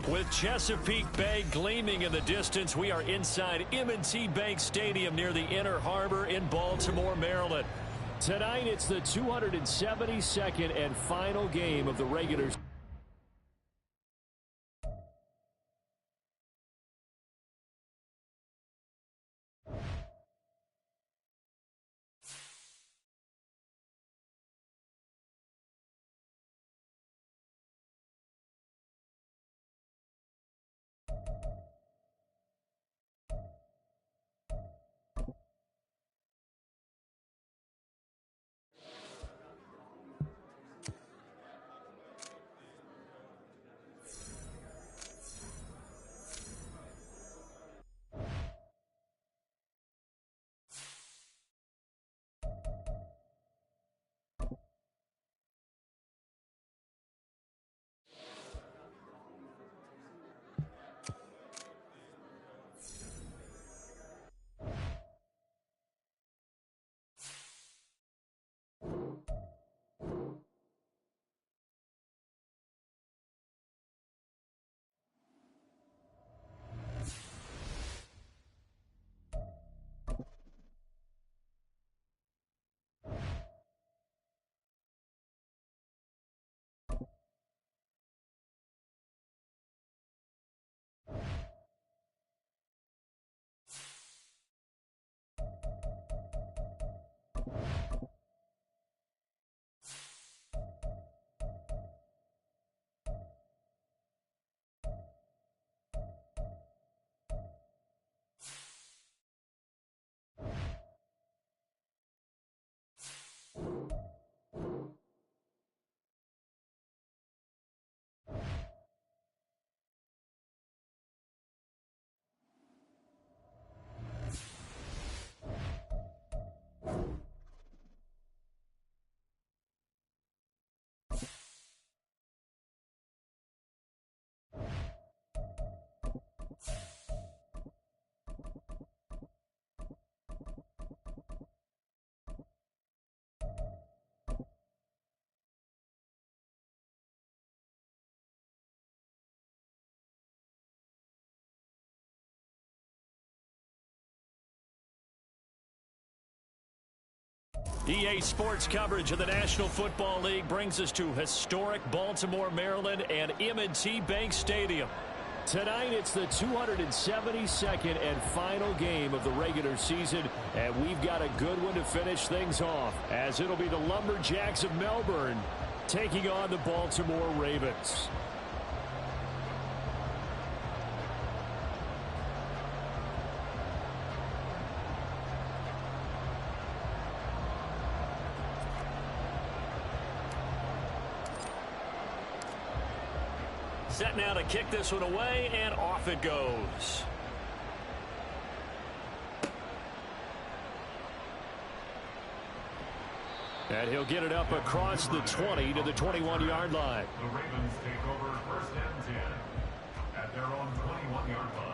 With Chesapeake Bay gleaming in the distance, we are inside M&T Bank Stadium near the Inner Harbor in Baltimore, Maryland. Tonight, it's the 272nd and final game of the regular season. EA Sports coverage of the National Football League brings us to historic Baltimore, Maryland, and M&T Bank Stadium. Tonight, it's the 272nd and final game of the regular season, and we've got a good one to finish things off, as it'll be the Lumberjacks of Melbourne taking on the Baltimore Ravens. Set now to kick this one away, and off it goes. And he'll get it up across the 20 to the 21-yard line. The Ravens take over first and 10 at their own 21-yard line.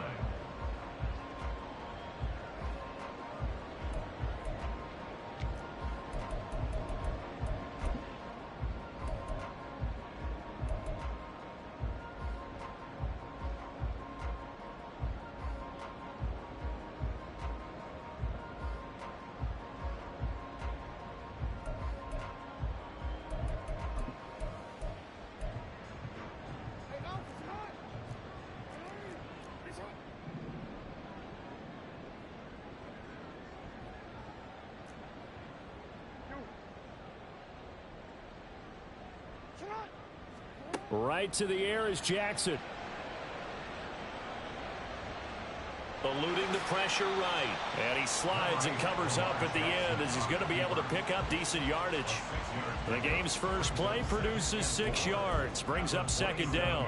Right to the air is Jackson. Eluding the pressure right. And he slides and covers up at the end as he's going to be able to pick up decent yardage. The game's first play produces 6 yards. Brings up second down.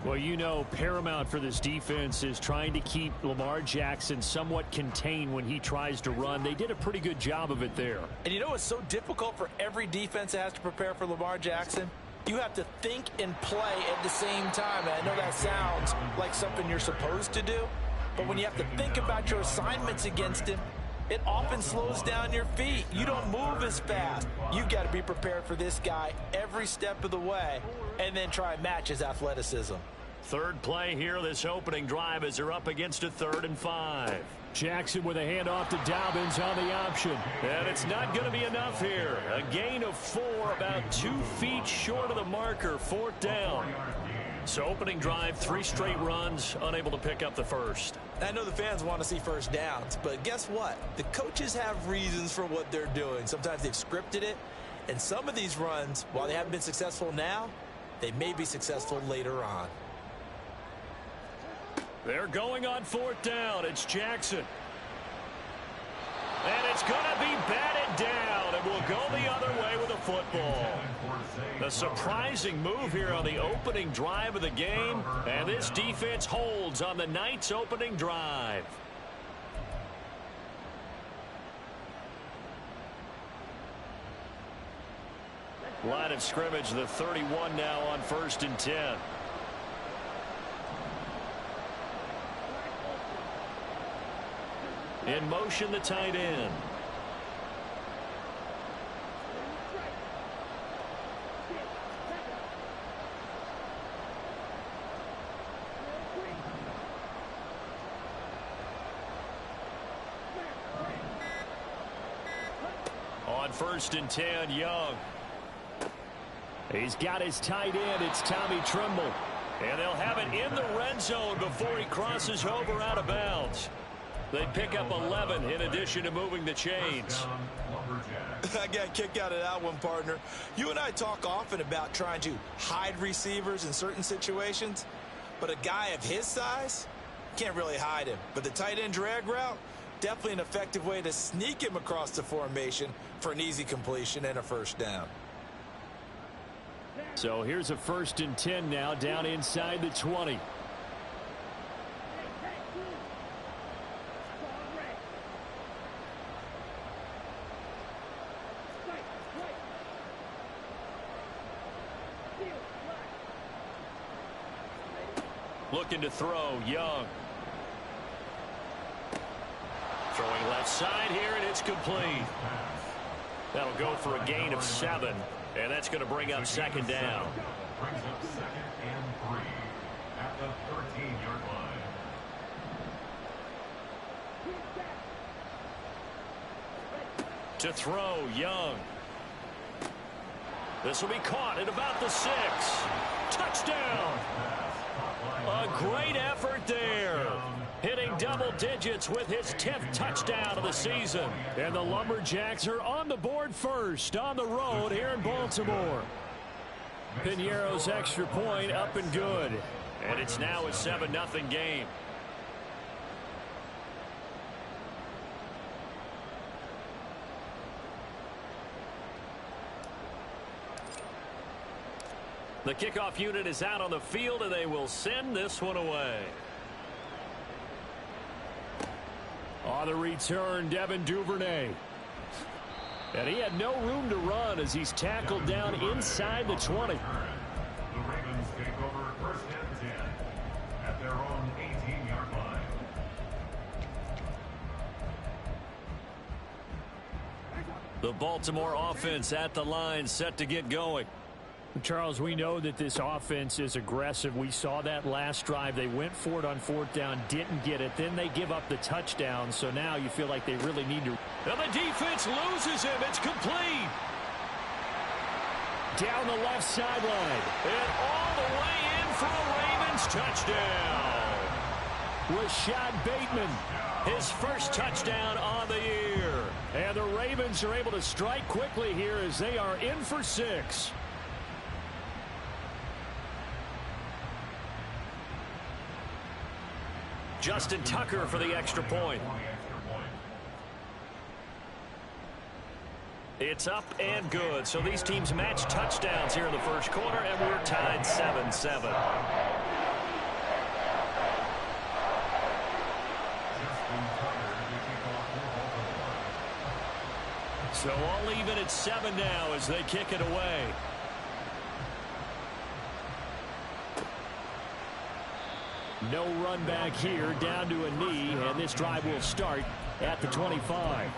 Well, you know, paramount for this defense is trying to keep Lamar Jackson somewhat contained when he tries to run. They did a pretty good job of it there. And you know it's so difficult for every defense that has to prepare for Lamar Jackson? You have to think and play at the same time. And I know that sounds like something you're supposed to do, but when you have to think about your assignments against him, it often slows down your feet. You don't move as fast. You've got to be prepared for this guy every step of the way and then try and match his athleticism. Third play here, this opening drive, as they're up against a 3rd and 5. Jackson with a handoff to Dobbins on the option. And it's not going to be enough here. A gain of 4, about 2 feet short of the marker, 4th down. So opening drive, 3 straight runs, unable to pick up the first. I know the fans want to see first downs, but guess what? The coaches have reasons for what they're doing. Sometimes they've scripted it, and some of these runs, while they haven't been successful now, they may be successful later on. They're going on 4th down. It's Jackson. And it's going to be batted down, and will go the other way with a football. A surprising move here on the opening drive of the game, and this defense holds on the night's opening drive. Line of scrimmage, the 31 now on 1st and 10. In motion, the tight end. On 1st and 10, Young. He's got his tight end. It's Tommy Tremble. And they'll have it in the red zone before he crosses over out of bounds. They pick up 11 in addition to moving the chains. I got a kick out of that one, partner. You and I talk often about trying to hide receivers in certain situations, but a guy of his size can't really hide him. But the tight end drag route, definitely an effective way to sneak him across the formation for an easy completion and a first down. So here's a 1st and 10 now, down inside the 20. Looking to throw, Young. Throwing left side here, and it's complete. That'll go for a gain of 7, and that's going to bring up 2nd down. Brings up 2nd and 3 at the 13-yard line. To throw, Young. This will be caught at about the 6. Touchdown! A great effort there. Hitting double digits with his 10th touchdown of the season. And the Lumberjacks are on the board first on the road here in Baltimore. Piñeiro's extra point up and good. And it's now a 7-0 game. The kickoff unit is out on the field, and they will send this one away. On the return, Devin Duvernay. And he had no room to run as he's tackled down inside the 20. The Ravens take over 1st and 10 at their own 18-yard line. The Baltimore offense at the line, set to get going. Charles, we know that this offense is aggressive. We saw that last drive. They went for it on 4th down, didn't get it. Then they give up the touchdown. So now you feel like they really need to. And the defense loses him. It's complete. Down the left sideline. And all the way in for a Ravens touchdown. Rashad Bateman. His first touchdown on the year. And the Ravens are able to strike quickly here as they are in for 6. Justin Tucker for the extra point. It's up and good. So these teams match touchdowns here in the first quarter, and we're tied 7-7. So all even at 7 now as they kick it away. No run back here, down to a knee, and this drive will start at the 25.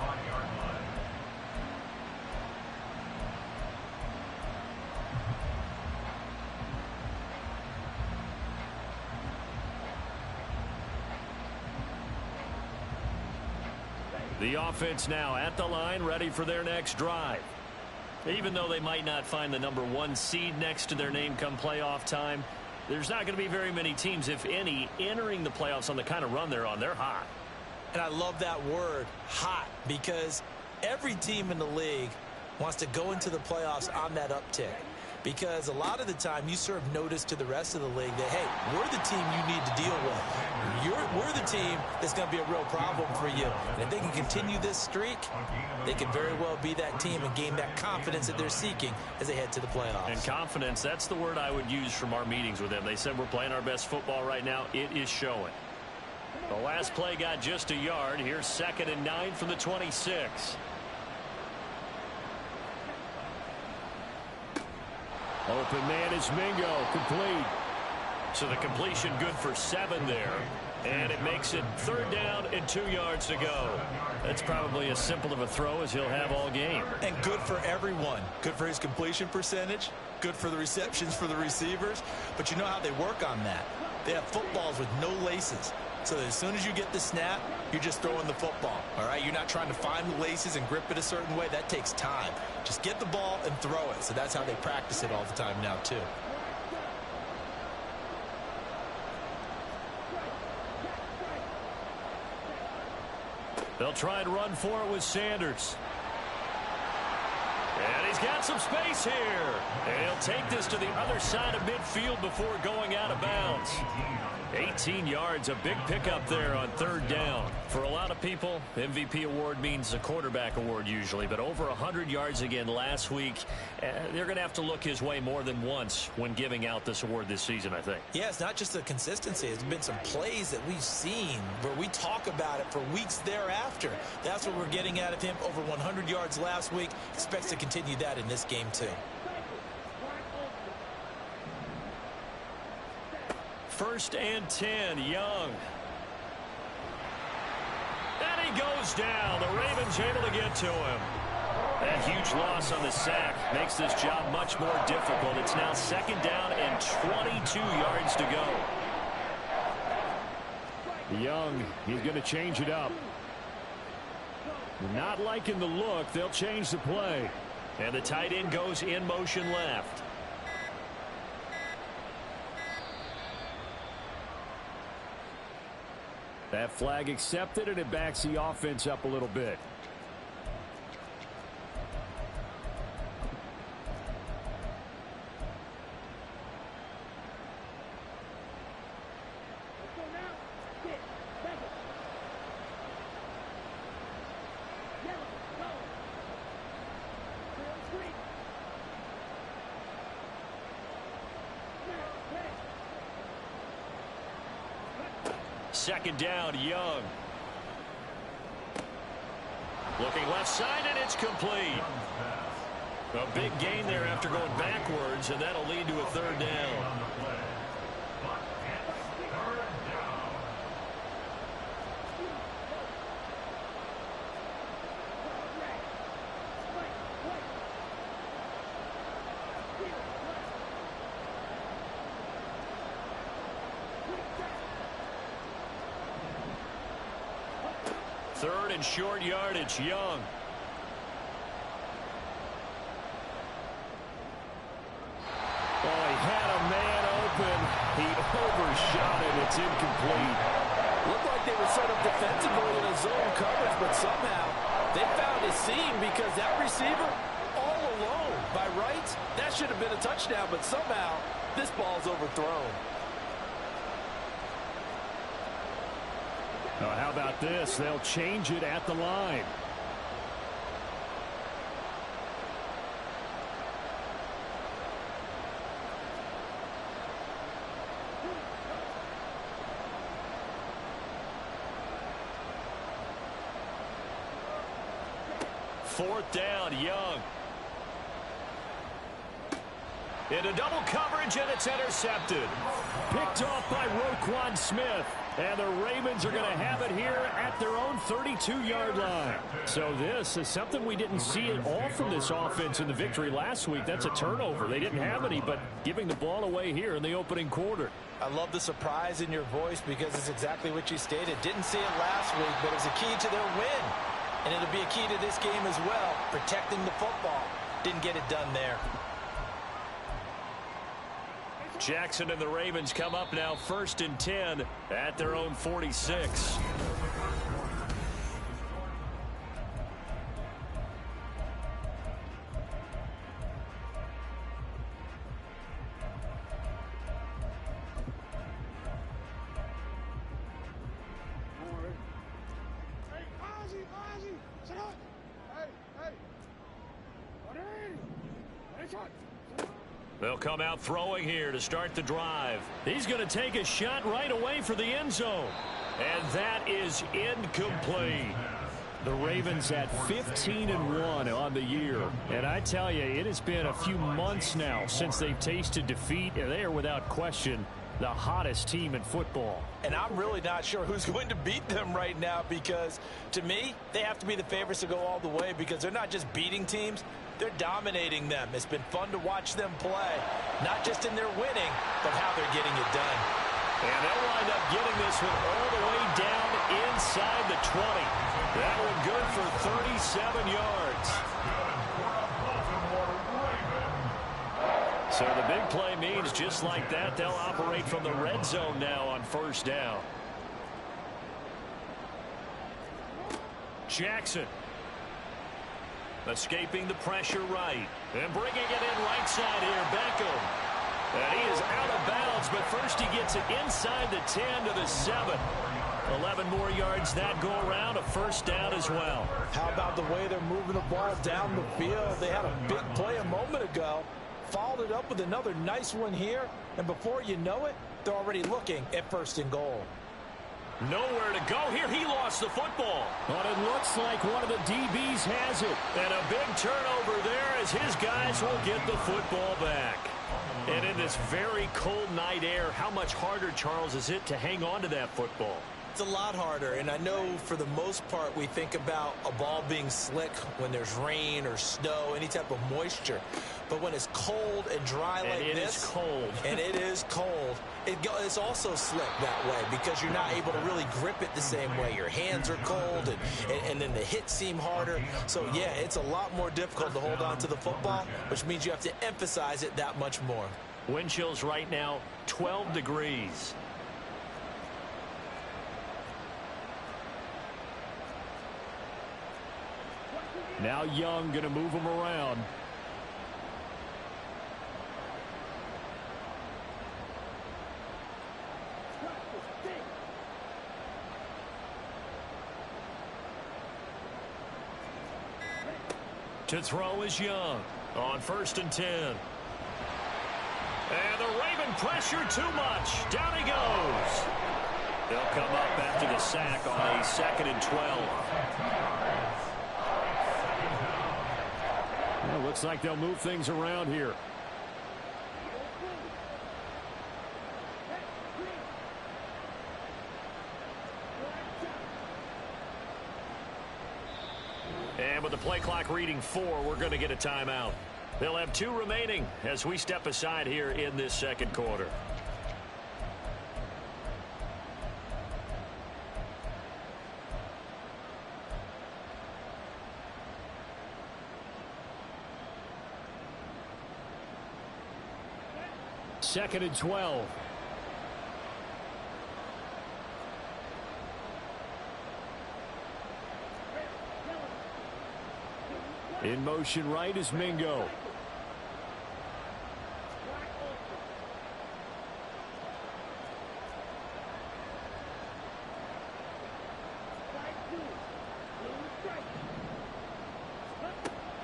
The offense now at the line, ready for their next drive. Even though they might not find the #1 seed next to their name come playoff time, there's not going to be very many teams, if any, entering the playoffs on the kind of run they're on. They're hot. And I love that word, hot, because every team in the league wants to go into the playoffs on that uptick. Because a lot of the time you serve notice to the rest of the league that, hey, we're the team you need to deal with. We're the team that's going to be a real problem for you. And if they can continue this streak, they could very well be that team and gain that confidence that they're seeking as they head to the playoffs. And confidence, that's the word I would use from our meetings with them. They said we're playing our best football right now. It is showing. The last play got just a yard. Here's 2nd and 9 from the 26. Open man is Mingo, complete. So the completion good for 7 there. And it makes it 3rd down and 2 yards to go. That's probably as simple of a throw as he'll have all game. And good for everyone. Good for his completion percentage. Good for the receptions for the receivers. But you know how they work on that. They have footballs with no laces. So that as soon as you get the snap, you're just throwing the football. All right, you're not trying to find the laces and grip it a certain way. That takes time. Just get the ball and throw it. So that's how they practice it all the time now, too. They'll try and run for it with Sanders. And he's got some space here. And he'll take this to the other side of midfield before going out of bounds. 18 yards, a big pickup there on 3rd down. For a lot of people, MVP award means a quarterback award usually, but over 100 yards again last week. They're going to have to look his way more than once when giving out this award this season, I think. Yeah, it's not just the consistency. It's been some plays that we've seen where we talk about it for weeks thereafter. That's what we're getting out of him. Over 100 yards last week. Expects to continue that in this game, too. 1st and 10, Young. And he goes down. The Ravens able to get to him. That huge loss on the sack makes this job much more difficult. It's now 2nd down and 22 yards to go. Young, he's going to change it up. Not liking the look. They'll change the play. And the tight end goes in motion left. That flag accepted, and it backs the offense up a little bit. Second down, Young. Looking left side, and it's complete. A big gain there after going backwards, and that'll lead to a 3rd down. Third and short yardage, Young. Oh, he had a man open. He overshot it. It's incomplete. Looked like they were set up defensively in a zone coverage, but somehow they found a seam because that receiver all alone. By rights, that should have been a touchdown, but somehow this ball's overthrown. Oh, how about this? They'll change it at the line. Fourth down, Young. Into double coverage, and it's intercepted. Picked off by Roquan Smith. And the Ravens are going to have it here at their own 32-yard line. So this is something we didn't see at all from this offense in the victory last week. That's a turnover. They didn't have any, but giving the ball away here in the opening quarter. I love the surprise in your voice because it's exactly what you stated. Didn't see it last week, but it was a key to their win. And it'll be a key to this game as well, protecting the football. Didn't get it done there. Jackson and the Ravens come up now 1st and 10 at their own 46. They'll come out throwing here to start the drive. He's going to take a shot right away for the end zone. And that is incomplete. The Ravens at 15-1 on the year. And I tell you, it has been a few months now since they've tasted defeat, and they are without question the hottest team in football. And I'm really not sure who's going to beat them right now, because to me, they have to be the favorites to go all the way, because they're not just beating teams, they're dominating them. It's been fun to watch them play, not just in their winning, but how they're getting it done. And they'll wind up getting this one all the way down inside the 20. That one good for 37 yards. So the big play means just like that, they'll operate from the red zone now on 1st down. Jackson escaping the pressure right and bringing it in right side here. Beckham. And he is out of bounds, but first he gets it inside the 10 to the 7. 11 more yards that go around, a 1st down as well. How about the way they're moving the ball down the field? They had a big play a moment ago. Followed it up with another nice one here, and before you know it, they're already looking at 1st and goal. Nowhere to go here. He lost the football. But it looks like one of the DBs has it. And a big turnover there as his guys will get the football back. And in this very cold night air, how much harder, Charles, is it to hang on to that football? It's a lot harder, and I know for the most part we think about a ball being slick when there's rain or snow, any type of moisture. But when it's cold and dry like this, it is cold. And it is cold, it's also slick that way because you're not able to really grip it the same way. Your hands are cold, and then the hits seem harder. So, yeah, it's a lot more difficult to hold on to the football, which means you have to emphasize it that much more. Wind chills right now, 12 degrees. Now Young going to move him around. To throw is Young on 1st and 10. And the Raven pressure too much. Down he goes. They'll come up after the sack on a 2nd and 12. Well, looks like they'll move things around here. And with the play clock reading 4, we're going to get a timeout. They'll have 2 remaining as we step aside here in this 2nd quarter. Second and 12. In motion right is Mingo.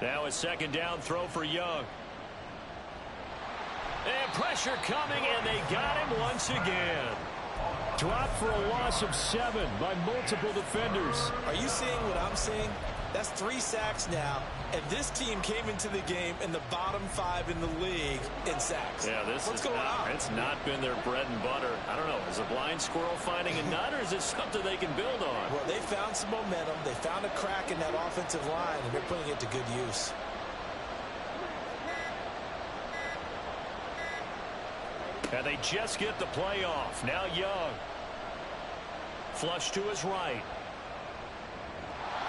Now a 2nd down throw for Young. And pressure coming, and they got him once again. Dropped for a loss of 7 by multiple defenders. Are you seeing what I'm seeing? That's 3 sacks now, and this team came into the game in the bottom 5 in the league in sacks. Yeah, What's going on? It's not been their bread and butter. I don't know. Is a blind squirrel finding a nut, or is it something they can build on? Well, they found some momentum. They found a crack in that offensive line, and they're putting it to good use. And they just get the play off. Now Young. Flush to his right.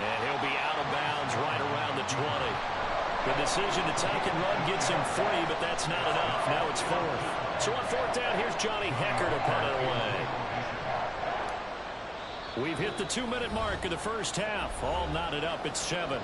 And he'll be out of bounds right around the 20. The decision to take and run gets him 3, but that's not enough. Now it's 4th. So on 4th down, here's Johnny Hekker to punt it away. We've hit the 2-minute mark of the first half. All knotted up at 7.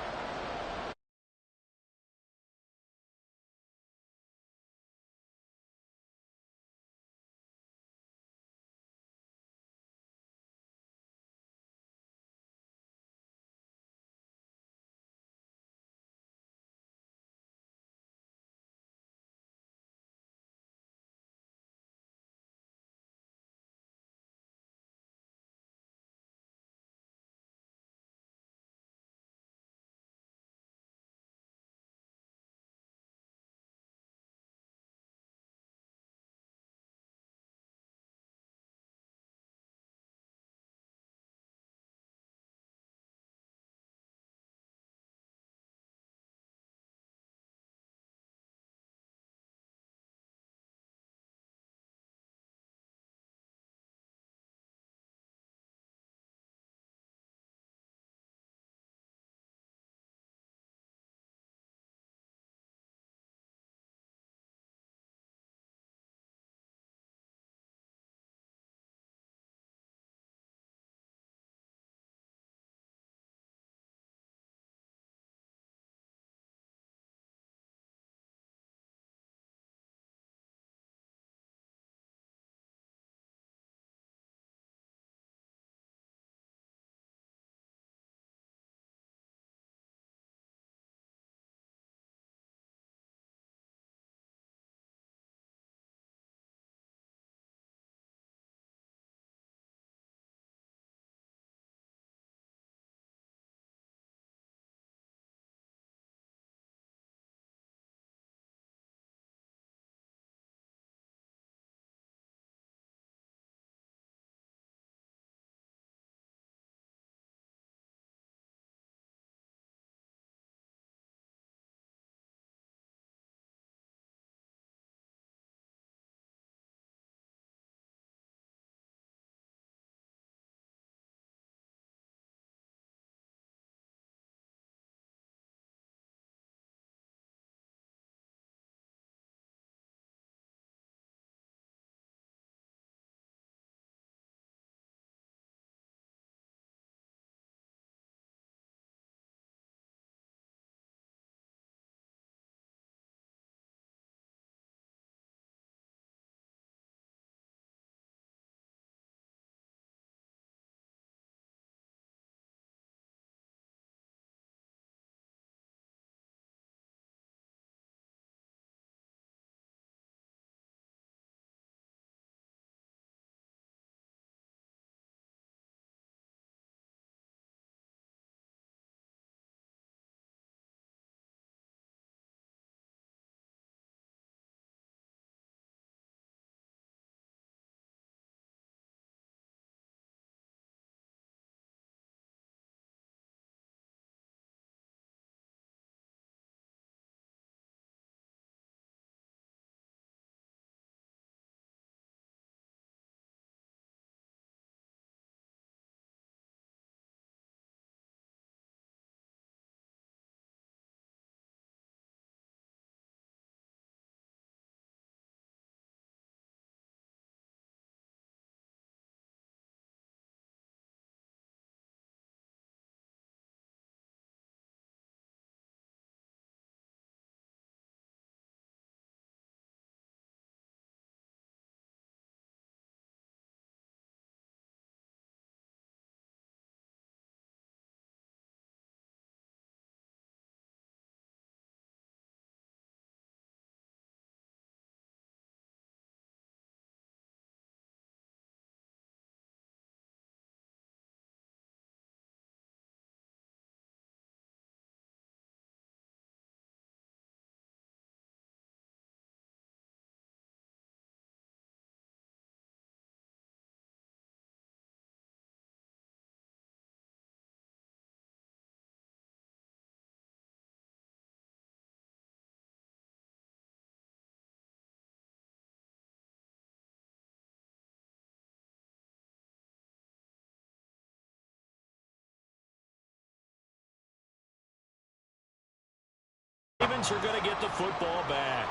Ravens are going to get the football back.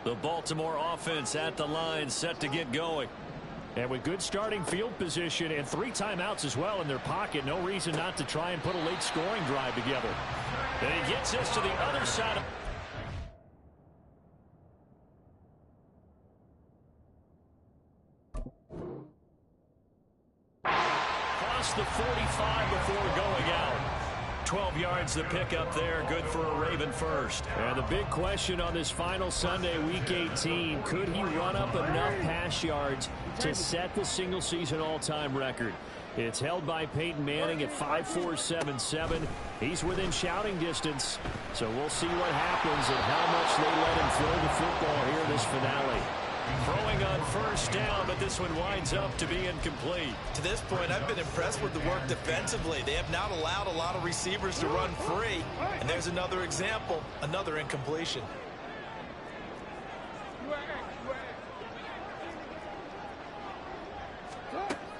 The Baltimore offense at the line, set to get going. And with good starting field position and 3 timeouts as well in their pocket, no reason not to try and put a late scoring drive together. And he gets us to the other side. Cross the 45 before going out. 12 yards to pick up there. Good for a Raven first. And the big question on this final Sunday, Week 18, could he run up enough pass yards to set the single-season all-time record? It's held by Peyton Manning at 5.477. He's within shouting distance. So we'll see what happens and how much they let him throw the football here in this finale. Throwing on first down, but this one winds up to be incomplete. To this point, I've been impressed with the work defensively. They have not allowed a lot of receivers to run free. And there's another example, another incompletion.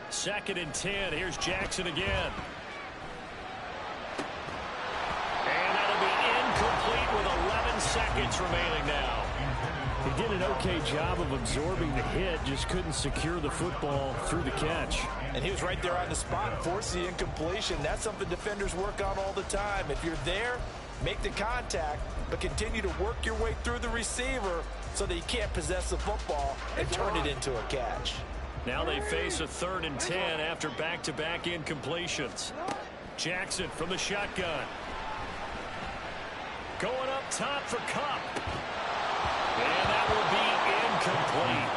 Second and 10. Here's Jackson again. And that'll be incomplete with 11 seconds remaining now. He did an okay job of absorbing the hit, just couldn't secure the football through the catch. And he was right there on the spot and forced the incompletion. That's something defenders work on all the time. If you're there, make the contact, but continue to work your way through the receiver so that he can't possess the football and turn it into a catch. Now they face a 3rd and 10 after back-to-back incompletions. Jackson from the shotgun. Going up top for Kupp. And that will be incomplete.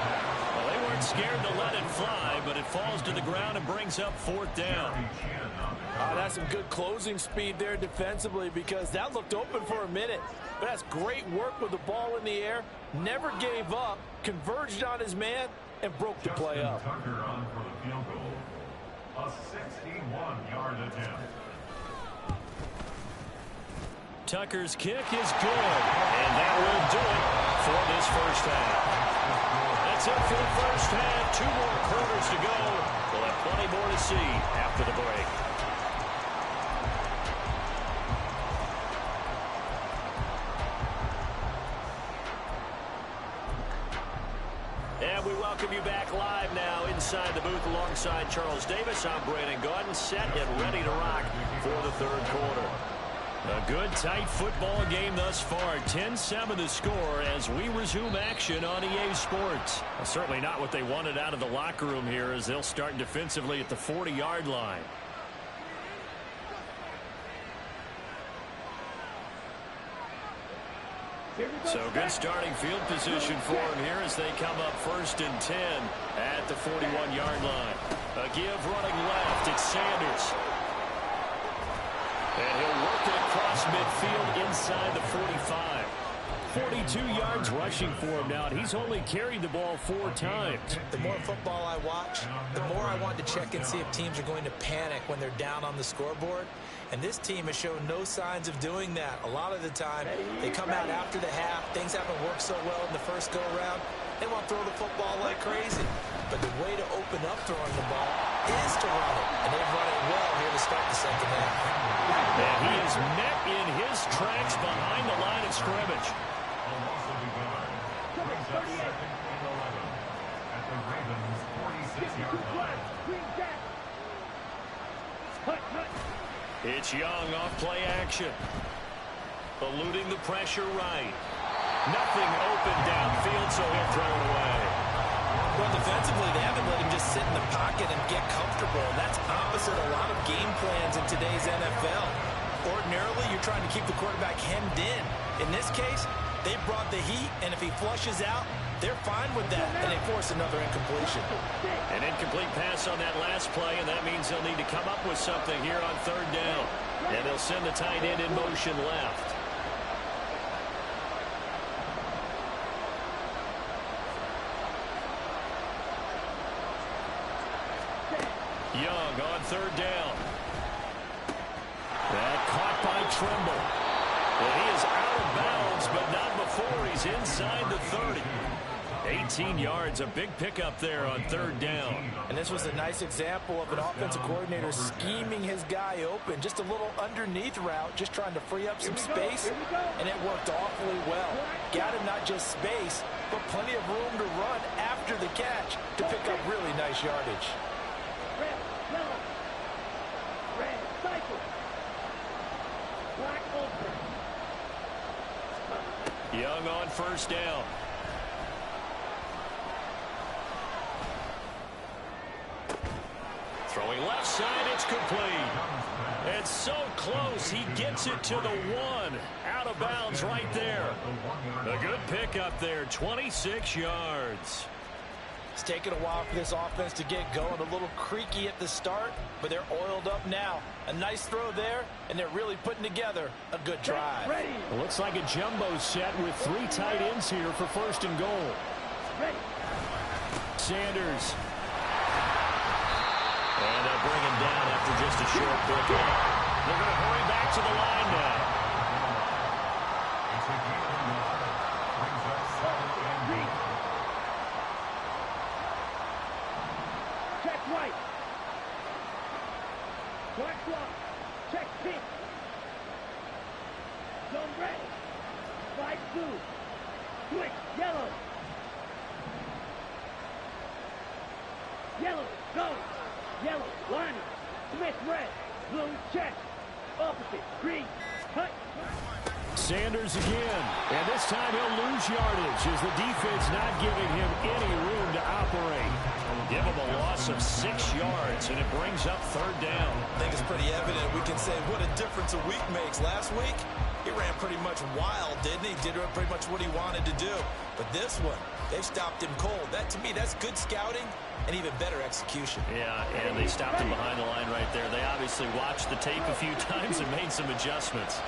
Well, they weren't scared to let it fly, but it falls to the ground and brings up 4th down. That's some good closing speed there defensively, because that looked open for a minute. But that's great work with the ball in the air. Never gave up, converged on his man, and broke the play up. Tucker on for the field goal. A 61-yard attempt. Tucker's kick is good, and that will do it for this first half. That's it for the first half. 2 more quarters to go. We'll have plenty more to see after the break. And we welcome you back live now inside the booth alongside Charles Davis. I'm Brandon Gaudin, set and ready to rock for the 3rd quarter. A good, tight football game thus far. 10-7 the score as we resume action on EA Sports. Well, certainly not what they wanted out of the locker room here, as they'll start defensively at the 40-yard line. So good starting field position for him here as they come up 1st and 10 at the 41-yard line. A give running left. It's Sanders. And he'll work it across midfield inside the 45. 42 yards rushing for him now, and he's only carried the ball 4 times. The more football I watch, the more I want to check and see if teams are going to panic when they're down on the scoreboard. And this team has shown no signs of doing that. A lot of the time, they come out after the half. Things haven't worked so well in the first go-around. They want to throw the football like crazy. But the way to open up throwing the ball is to run it. And they've run it well here to start the second half. And he is met in his tracks behind the line of scrimmage. A loss of a yard. Brings up 2nd and 11 at the Ravens' 46-yard line. It's Young off play action. Eluding the pressure right. Nothing open downfield, so he'll throw it away. Well, defensively, they haven't let him just sit in the pocket and get comfortable. That's opposite a lot of game plans in today's NFL. Ordinarily, you're trying to keep the quarterback hemmed in. In this case, they brought the heat, and if he flushes out, they're fine with that, and they force another incompletion. An incomplete pass on that last play, and that means they'll need to come up with something here on 3rd down. And they'll send the tight end in motion left. Young on 3rd down. That caught by Trimble. Well, he is out of bounds, but not before he's inside the 30. 18 yards, a big pickup there on 3rd down. And this was a nice example of an offensive coordinator scheming his guy open. Just a little underneath route, just trying to free up some space, and it worked awfully well. Got him not just space, but plenty of room to run after the catch to pick up really nice yardage. Red, yellow, red, cycle, black, open. Young on 1st down. Throwing left side, it's complete. It's so close, he gets it to the 1. Out of bounds right there. A good pickup there, 26 yards. It's taken a while for this offense to get going. A little creaky at the start, but they're oiled up now. A nice throw there, and they're really putting together a good drive. It looks like a jumbo set with 3 tight ends here for 1st and goal. Sanders. And they'll bring him down after just a short pickup. They're going to hurry back to the line now. Check right. Black block. Check pink. Zone red. Slide blue. Switch yellow. Yellow. Go. Yellow. Lining. Smith red. Blue check. Opposite. Green. Cut. Sanders again. And this time he'll lose yardage as the defense not giving him any room to operate. Give him a loss of 6 yards, and it brings up 3rd down. I think it's pretty evident. We can say what a difference a week makes. Last week, he ran pretty much wild, didn't he? Did pretty much what he wanted to do. But this one, they stopped him cold. That, to me, that's good scouting and even better execution. Yeah, and they stopped him behind the line right there. They obviously watched the tape a few times and made some adjustments.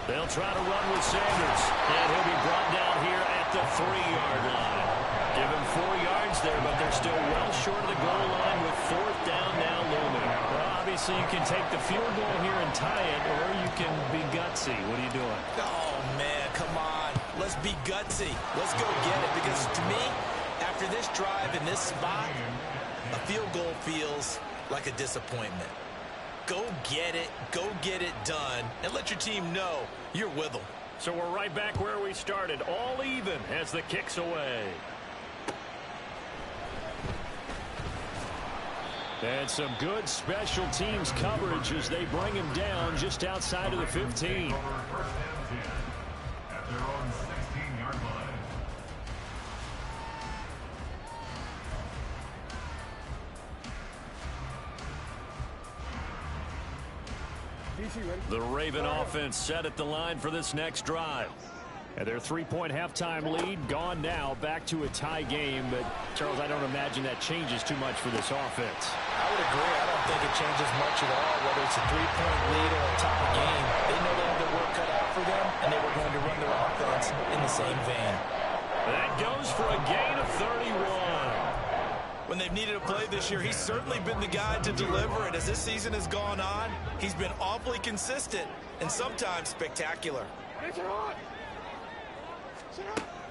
They'll try to run with Sanders, and he'll be brought down here at the 3-yard line. Give him 4 yards there, but they're still well short of the goal line with 4th down now looming. Well, obviously you can take the field goal here and tie it, or you can be gutsy. What are you doing? Oh, man, come on. Let's be gutsy. Let's go get it, because to me, after this drive in this spot, a field goal feels like a disappointment. Go get it done, and let your team know you're with them. So we're right back where we started, all even as the kick's away. And some good special teams coverage as they bring him down just outside of the 15. At their own 16-yard line. The Raven offense set at the line for this next drive. And their 3-point halftime lead gone now, back to a tie game. But, Charles, I don't imagine that changes too much for this offense. I would agree. I don't think it changes much at all, whether it's a 3-point lead or a tie game. They know they have their work cut out for them, and they were going to run their offense in the same vein. That goes for a gain of 31. When they've needed a play this year, he's certainly been the guy to deliver it. As this season has gone on, he's been awfully consistent and sometimes spectacular.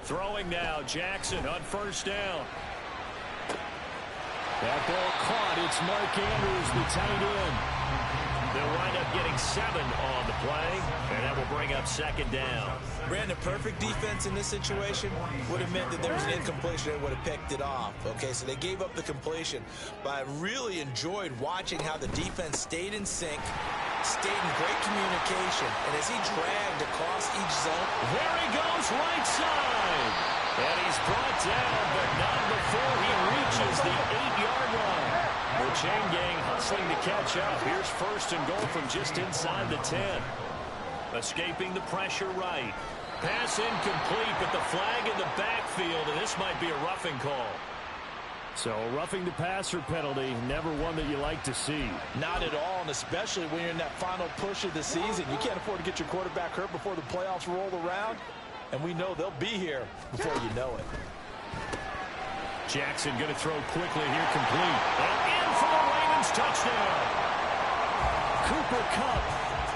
Throwing now, Jackson on 1st down. That ball caught. It's Mark Andrews, the tight end. They'll wind up getting 7 on the play, and that will bring up 2nd down. Brandon, perfect defense in this situation would have meant that there was an incompletion and would have picked it off. Okay, so they gave up the completion, but I really enjoyed watching how the defense stayed in sync, stayed in great communication, and as he dragged across each zone. There he goes, right side. And he's brought down, but not before he reaches the 8-yard line. The chain gang hustling to catch up. Here's 1st and goal from just inside the 10. Escaping the pressure right. Pass incomplete, but the flag in the backfield, and this might be a roughing call. So roughing the passer penalty, never one that you like to see. Not at all, and especially when you're in that final push of the season. You can't afford to get your quarterback hurt before the playoffs roll around, and we know they'll be here before you know it. Jackson going to throw quickly here, complete. And in for the Ravens touchdown. Cooper Kupp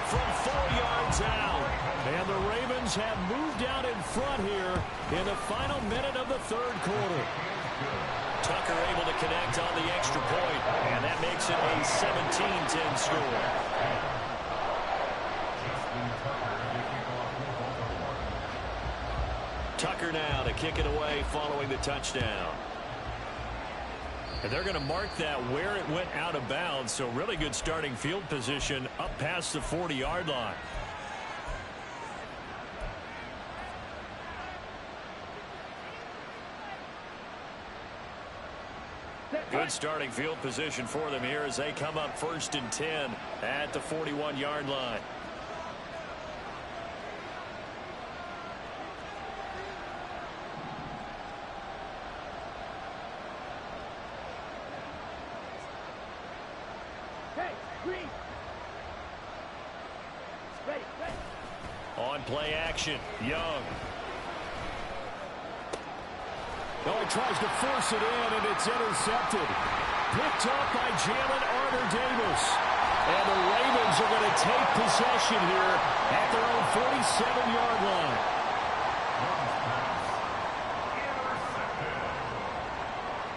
from 4 yards out. And the Ravens have moved out in front here in the final minute of the third quarter. Tucker able to connect on the extra point, and that makes it a 17-10 score. Tucker now to kick it away following the touchdown. And they're going to mark that where it went out of bounds, so really good starting field position up past the 40-yard line. Good starting field position for them here as they come up 1st and 10 at the 41-yard line. On play action, Young. Oh, he tries to force it in, and it's intercepted. Picked up by Jalen Armour-Davis. And the Ravens are going to take possession here at their own 47-yard line.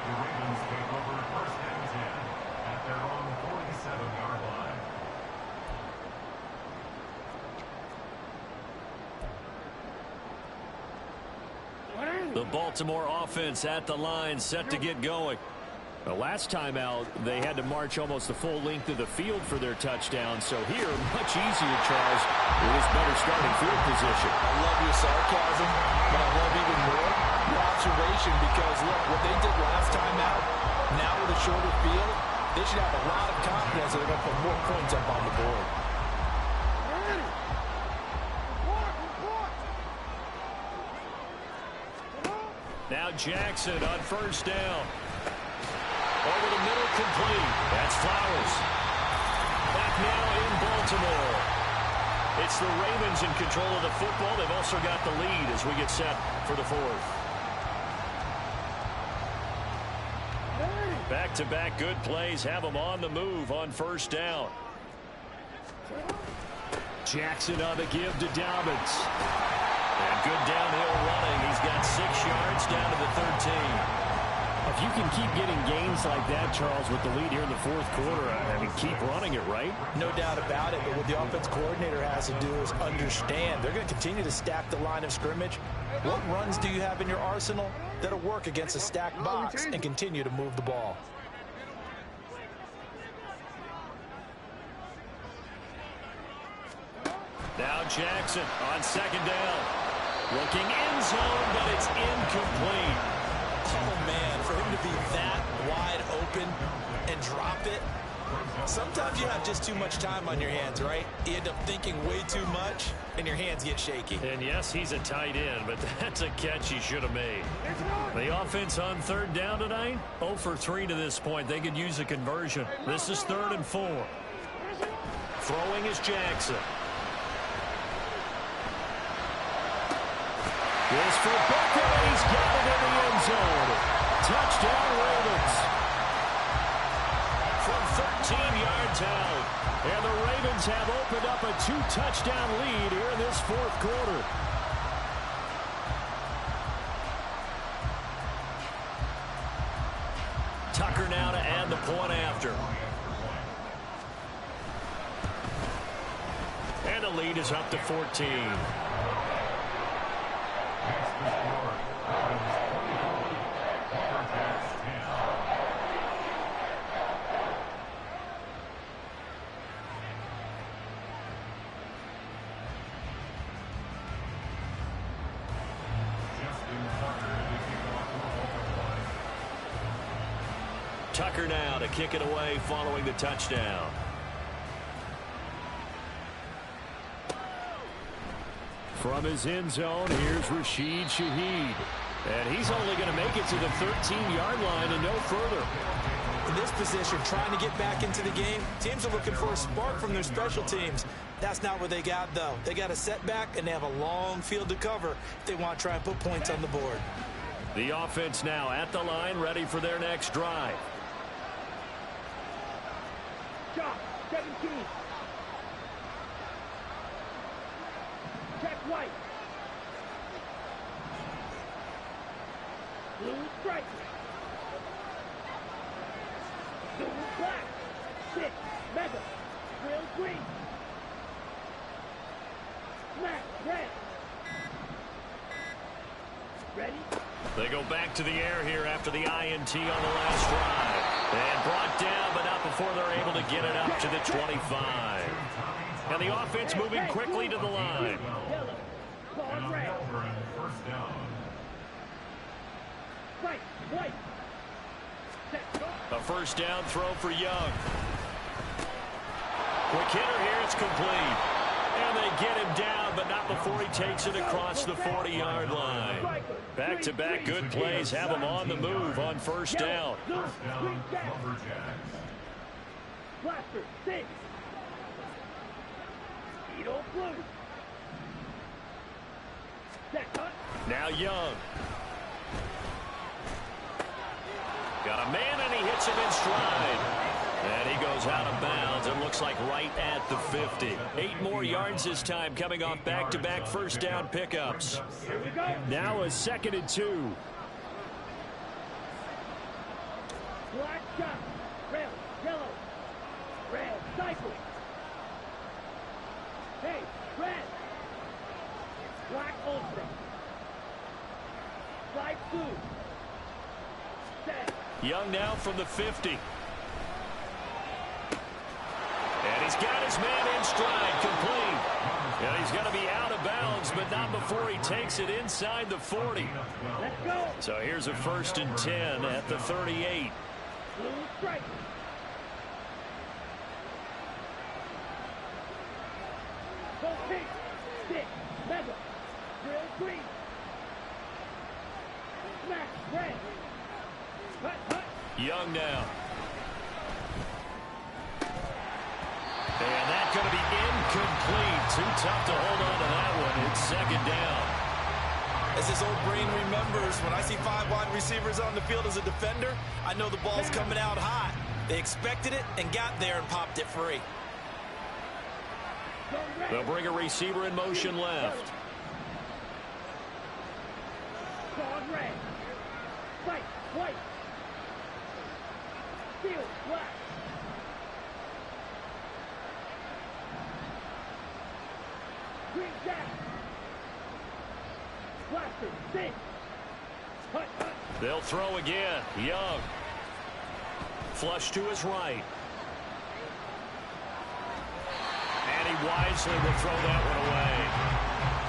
The Ravens take over 1st and 10 at their own 47-yard line. The Baltimore offense at the line set to get going. The last time out, they had to march almost the full length of the field for their touchdown. So here, much easier, Charles, with this better starting field position. I love your sarcasm, but I love even more your observation because, look, what they did last time out, now with a shorter field, they should have a lot of confidence that they're going to put more points up on the board. Now Jackson on 1st down. Over the middle, complete. That's Flowers. Back now in Baltimore. It's the Ravens in control of the football. They've also got the lead as we get set for the 4th. Back-to-back good plays have them on the move on 1st down. Jackson on the give to Dobbins. And good downhill running. He's got 6 yards down to the 13. If you can keep getting gains like that, Charles, with the lead here in the 4th quarter, I mean, keep running it, right? No doubt about it, but what the offense coordinator has to do is understand. They're going to continue to stack the line of scrimmage. What runs do you have in your arsenal that'll work against a stacked box and continue to move the ball? Now Jackson on 2nd down. Looking end zone, but it's incomplete. Oh, man, for him to be that wide open and drop it, sometimes you have just too much time on your hands, right? You end up thinking way too much, and your hands get shaky. And, yes, he's a tight end, but that's a catch he should have made. The offense on 3rd down tonight, 0 for 3 to this point. They could use a conversion. This is 3rd and 4. Throwing is Jackson. This for Beckham, he's got it in the end zone. Touchdown, Ravens. From 13 yards out. And the Ravens have opened up a 2-touchdown lead here in this 4th quarter. Tucker now to add the point after. And the lead is up to 14. Tucker now to kick it away following the touchdown. From his end zone, here's Rashid Shaheed. And he's only going to make it to the 13-yard line and no further. In this position, trying to get back into the game, teams are looking for a spark from their special teams. That's not what they got, though. They got a setback, and they have a long field to cover if they want to try and put points on the board. The offense now at the line, ready for their next drive. Chop, 17. Check white. Blue strike. Blue black. 6, mega. Drill green. Smack, red. Ready? They go back to the air here after the INT on the last drive. And brought down, but not before they're able to get it up to the 25. And the offense moving quickly to the line. Yellow. Ball red. First down. Right, white. Set, go. A first down throw for Young. Quick hitter here, it's complete. And they get him down, but not before he takes it across the 40-yard line. Back-to-back good plays have him on the move on first down. First down, Lumberjacks. Blaster, 6. Edo blue. Set, cut. Now Young. Got a man, and he hits him in stride. And he goes out of bounds. It looks like right at the 50. 8 more yards this time, coming off back-to-back first down pickups. Here we go. Now a 2nd and 2. Black shot. Red, yellow. Red, cycle. Hey, red. Black ultra. Slide blue. Set. Young now from the 50. And he's got his man in stride, complete. And he's going to be out of bounds, but not before he takes it inside the 40. Let's go. So here's a 1st and 10 at the 38. Blue strike. Go pink. 6, mega. Drill green. Smack, red. Cut. Young now. And that's going to be incomplete. Too tough to hold on to that one. It's 2nd down. As his old brain remembers, when I see 5 wide receivers on the field as a defender, I know the ball's coming out hot. They expected it and got there and popped it free. Go red. They'll bring a receiver in motion left. Gone red. Fight, white. Steel, black. Green jack. Blaster, 6. Hut. They'll throw again. Young. Flush to his right. And he wisely will throw that one away.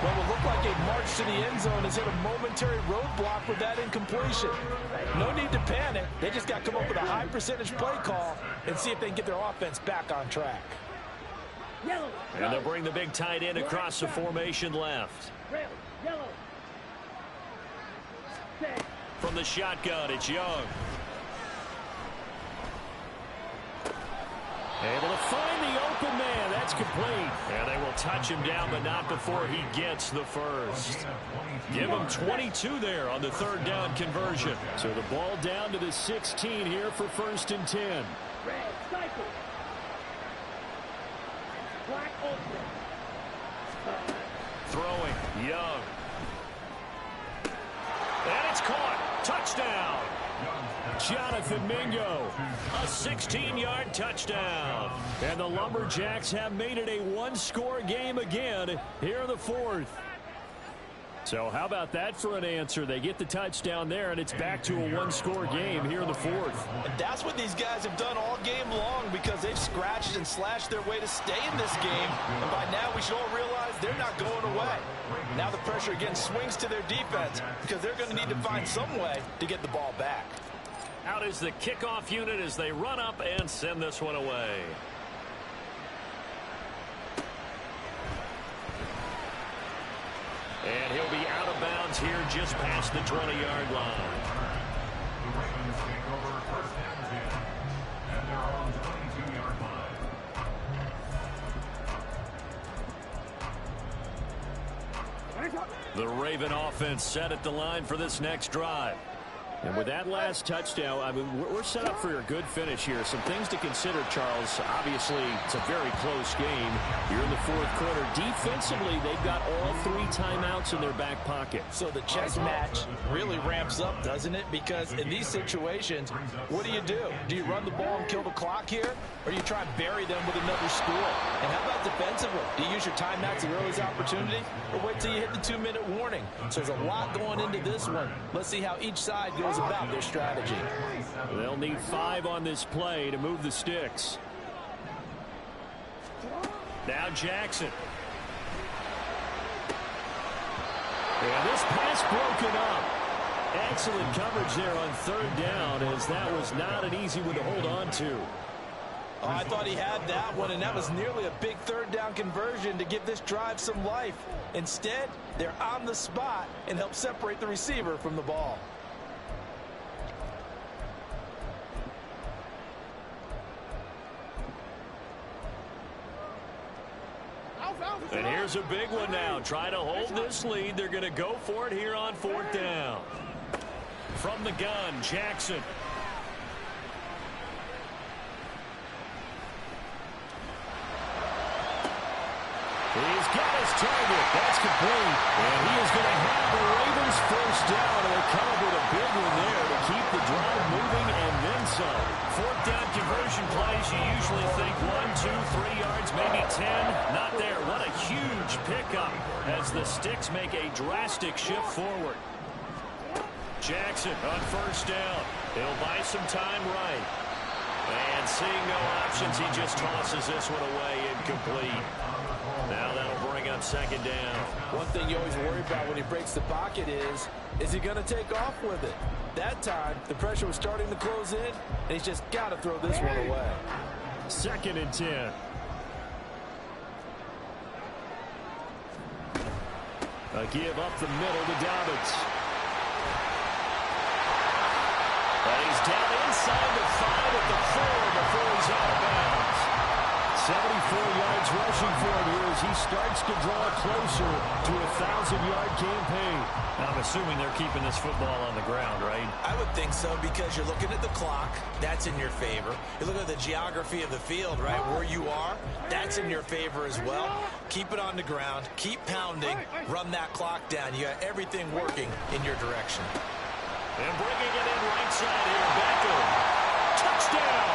What will look like a march to the end zone has hit a momentary roadblock with that incompletion. No need to panic. They just got to come up with a high percentage play call and see if they can get their offense back on track. Yellow. And they'll bring the big tight end across the formation left. Red, yellow. Set. From the shotgun, it's Young. Able to find the open man. That's complete. And they will touch him down, but not before he gets the first. Give him 22 there on the 3rd down conversion. So the ball down to the 16 here for 1st and 10. Red, cycle. Black ultra. Throwing, Young. And it's caught. Touchdown. Jonathan Mingo. A 16-yard touchdown. And the Lumberjacks have made it a 1-score game again here in the 4th. So how about that for an answer? They get the touchdown there, and it's back to a 1-score game here in the 4th. And that's what these guys have done all game long because they've scratched and slashed their way to stay in this game. And by now we should all realize they're not going away. Now the pressure again swings to their defense because they're going to need to find some way to get the ball back. Out is the kickoff unit as they run up and send this one away. And he'll be out of bounds here just past the 20-yard line. The Ravens take over 1st and 10 at their own 22-yard line. The Raven offense set at the line for this next drive. And with that last touchdown, I mean, we're set up for a good finish here. Some things to consider, Charles. Obviously, it's a very close game. You're in the fourth quarter. Defensively, they've got all 3 timeouts in their back pocket. So the chess match really ramps up, doesn't it? Because in these situations, what do? Do you run the ball and kill the clock here? Or do you try and bury them with another score? And how about defensively? Do you use your timeouts at earliest opportunity? Or wait till you hit the 2-minute warning? So there's a lot going into this one. Let's see how each side goes about their strategy. They'll need 5 on this play to move the sticks. Now Jackson. And this pass broken up. Excellent coverage there on 3rd down, as that was not an easy one to hold on to. Oh, I thought he had that one, and that was nearly a big 3rd down conversion to give this drive some life. Instead, they're on the spot and help separate the receiver from the ball. And here's a big one now. Try to hold this lead. They're going to go for it here on 4th down. From the gun, Jackson. He's got his target. That's complete. And he is going to have the Ravens first down. And they come up with a big one there to keep the drive moving and then some. 4th down conversion plays, you usually think 1, 2, 3 yards, maybe 10. Not there. What a huge pickup as the Sticks make a drastic shift forward. Jackson on 1st down. He'll buy some time right. And seeing no options, he just tosses this one away incomplete. Now that'll bring up 2nd down. One thing you always worry about when he breaks the pocket is he going to take off with it? That time, the pressure was starting to close in, and he's just got to throw this one away. 2nd and 10. A give up the middle to Dobbins. But he's down inside the 5 at the 4 before he's out of bounds. 74 yards rushing for him here as he starts to draw closer to a 1,000-yard campaign. I'm assuming they're keeping this football on the ground, right? I would think so, because you're looking at the clock. That's in your favor. You look at the geography of the field, right? Where you are, that's in your favor as well. Keep it on the ground. Keep pounding. Run that clock down. You got everything working in your direction. And bringing it in right side here, Beckham. Touchdown!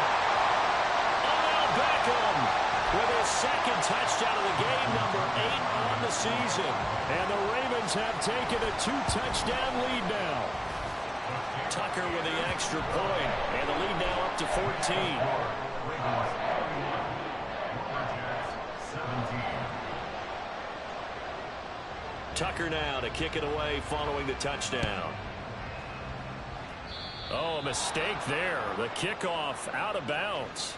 Odell Beckham with his 2nd touchdown of the game, number 8 on the season. And the Ravens have taken a 2-touchdown lead now. Tucker with the extra point, and the lead now up to 14. Tucker now to kick it away following the touchdown. Oh, a mistake there. The kickoff out of bounds.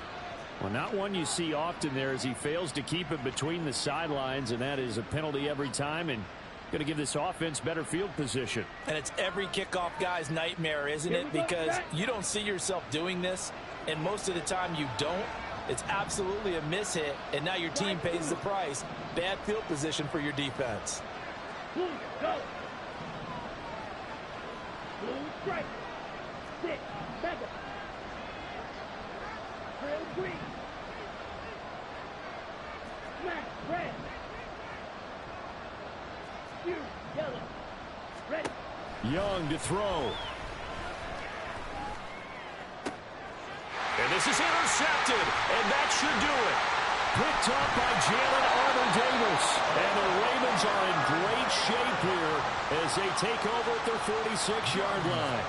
Well, not one you see often there as he fails to keep it between the sidelines, and that is a penalty every time and going to give this offense better field position. And it's every kickoff guy's nightmare, isn't it? Because you don't see yourself doing this, and most of the time you don't. It's absolutely a mishit, and now your team pays the price. Bad field position for your defense. Blue, go. Blue, strike. 6, back up. Trail green. Smash, red. Spear, yellow. Ready. Young to throw. And this is intercepted, and that should do it. Picked up by Jalen Armour-Davis. And the Ravens are in great shape here as they take over at their 46-yard line.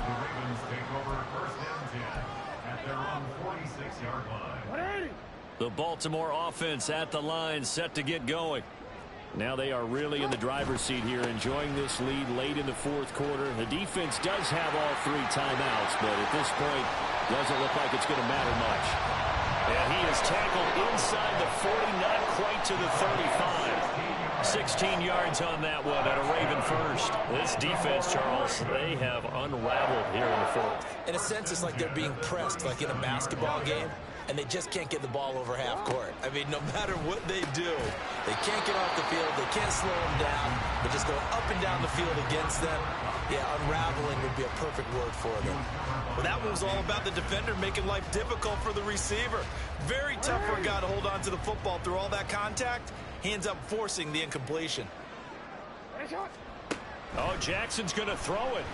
The Ravens take over 1st and 10 at their own 46-yard line. The Baltimore offense at the line, set to get going. Now they are really in the driver's seat here, enjoying this lead late in the fourth quarter. The defense does have all 3 timeouts, but at this point, doesn't look like it's going to matter much. And he is tackled inside the 40, not quite to the 35. 16 yards on that one at a Raven first. This defense, Charles, they have unraveled here in the fourth. In a sense, it's like they're being pressed, like in a basketball game. and they just can't get the ball over half court. I mean, no matter what they do, they can't get off the field. They can't slow them down. They're just going up and down the field against them. Yeah, unraveling would be a perfect word for them. Well, that one was all about the defender making life difficult for the receiver. Very tough for a guy to hold on to the football through all that contact. He ends up forcing the incompletion. Oh, Jackson's going to throw it.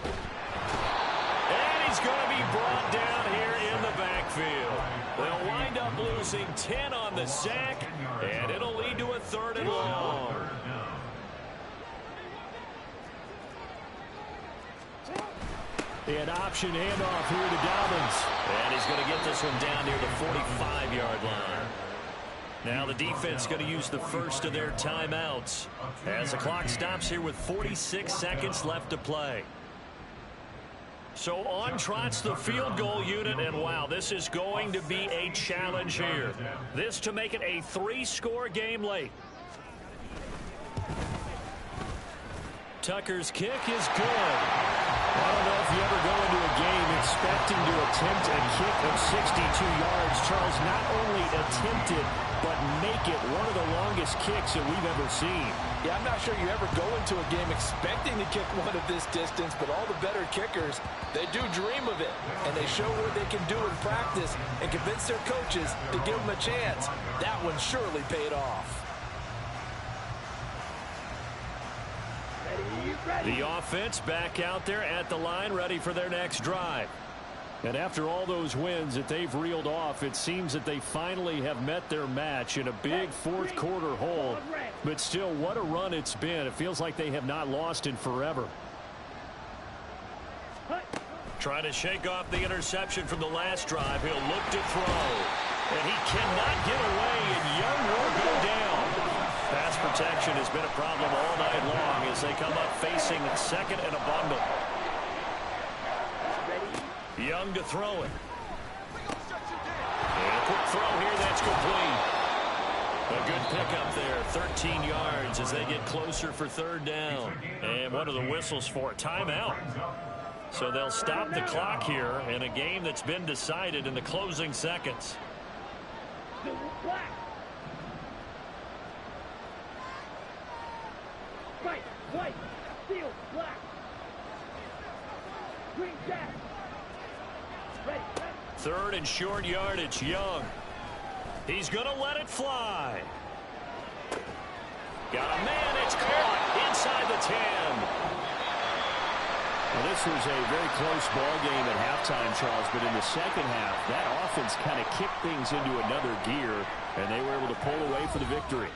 And he's going to be brought down here in the backfield. They'll wind up losing 10 on the sack, and it'll lead to a 3rd and long. An option handoff here to Dobbins. And he's going to get this one down near the 45-yard line. Now the defense going to use the first of their timeouts as the clock stops here with 46 seconds left to play. So on trots the field goal unit, and wow, this is going to be a challenge here. This to make it a 3-score game late. Tucker's kick is good. I don't know if you ever go into a game expecting to attempt a kick of 62 yards. Charles, not only attempt it, but make it one of the longest kicks that we've ever seen. Yeah, I'm not sure you ever go into a game expecting to kick one of this distance, but all the better kickers, they do dream of it, and they show what they can do in practice and convince their coaches to give them a chance. That one surely paid off. The offense back out there at the line, ready for their next drive. And after all those wins that they've reeled off, it seems that they finally have met their match in a big fourth-quarter hole. But still, what a run it's been. It feels like they have not lost in forever. Trying to shake off the interception from the last drive. He'll look to throw. And he cannot get away, and Young will go down. Pass protection has been a problem all night long as they come up facing 2nd and a bundle. Young to throw it. And a quick throw here, that's complete. A good pickup there, 13 yards as they get closer for 3rd down. And what are the whistles for? Timeout. So they'll stop the clock here in a game that's been decided in the closing seconds. White, steel, black. Green jack. Ready. 3rd and short yardage, Young. He's going to let it fly. Got a man, it's caught inside the 10. Well, this was a very close ball game at halftime, Charles, but in the second half, that offense kind of kicked things into another gear, and they were able to pull away for the victory.